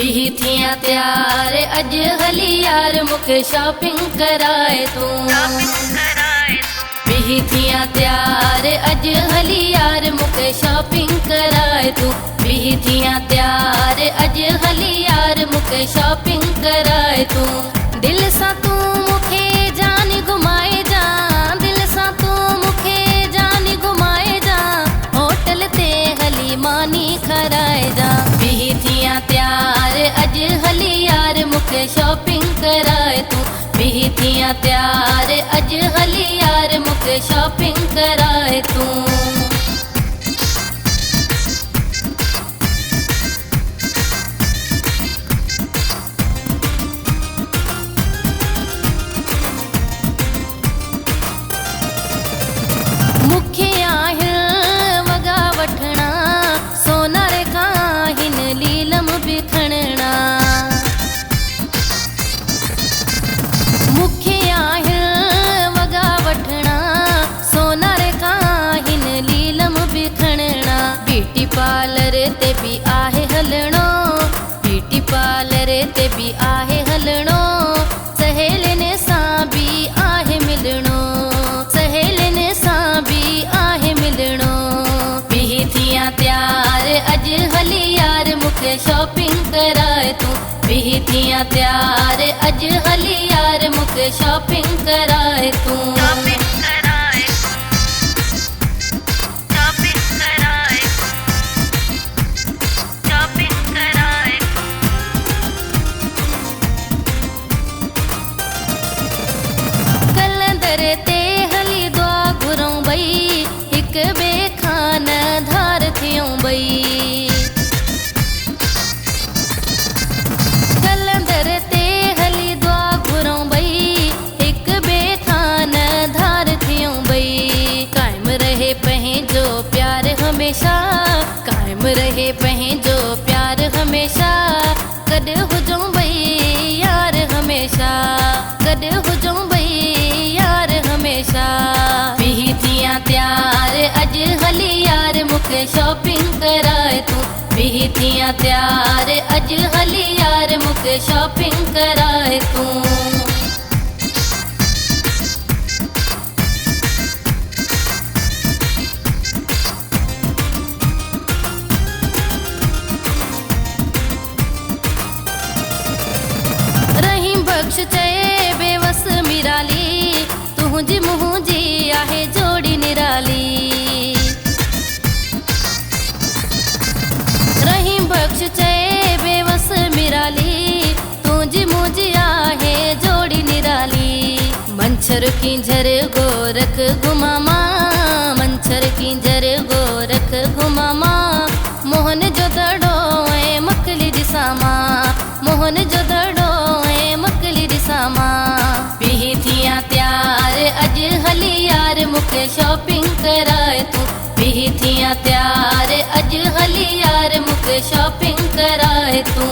भी थियां तैयार अज हली यार मुखे शॉपिंग कराए तू। भी थियां तैयार अज हली यार मुखे शॉपिंग कराए तू। भी थियां तैयार अज हली यार मुखे शॉपिंग कराए तू। दिल सा तू मुखे जान घुमाए जा, दिल सा तू मुखे जान घुमाए जा, होटल ते हली मानी खराए जा। भी थियां तैयार अज हली यार मुखे शॉपिंग कराए तू। भी थियां तैयार अज हली यार मुखे शॉपिंग कराए तू। मुखे आहिन वगा वठणा, सोना रे काहिन लीलम बिखणना। मुखे आहिन वगा वठणा, सोना रे काहिन लीलम बिखणना। ब्यूटी पार्लर ते भी आहे हलणो, ब्यूटी पार्लर ते भी आहे हलणो। सहेलिन सां भी आहे मिलणो, सहेलिन सां भी आहे मिलणो। भी थियां तैयार अज हली यार मुखे शॉपिंग कराए तू। भी थियां तैयार अज हली यार मुखे शॉपिंग कराए तू। कलंदर ते हली दुआ घुरूं बई, हिक बे खान धार थियूं बई। कलंदर ते हली दुआ घुरूं बई, हिक बे खान धार थियूं बई। कायम रहे पंहिंजो प्यार हमेशा, कायम रहे पंहिंजो प्यार हमेशा। गॾु हुजूं बई यार हमेशा, गॾु हुजूं बई यार हमेशा। भी थियां तैयार अज हली यार मुखे शॉपिंग कराए तू। भी थियां तैयार अज हली यार मुखे शॉपिंग कराए तू। रहीम बख्श चए बेवस मिराली, तुझी मुझी आहे जोड़ी निराली। रहीम बख्श चए बेवस मिराली, तुझी मुझी आहे जोड़ी निराली। मंछर किंझर गोरख घुमामा, मंछर किंझर गोरख घुमामा। मोहन जो दड़ो ऐं मकली ॾिसामा, मोहन जो दड़ो ऐं मकली ॾिसामा। भी थियां तैयार अज हली यार मुखे शॉपिंग कराए तू। भी थियां तैयार अज हली यार मुखे शॉपिंग कराए तू।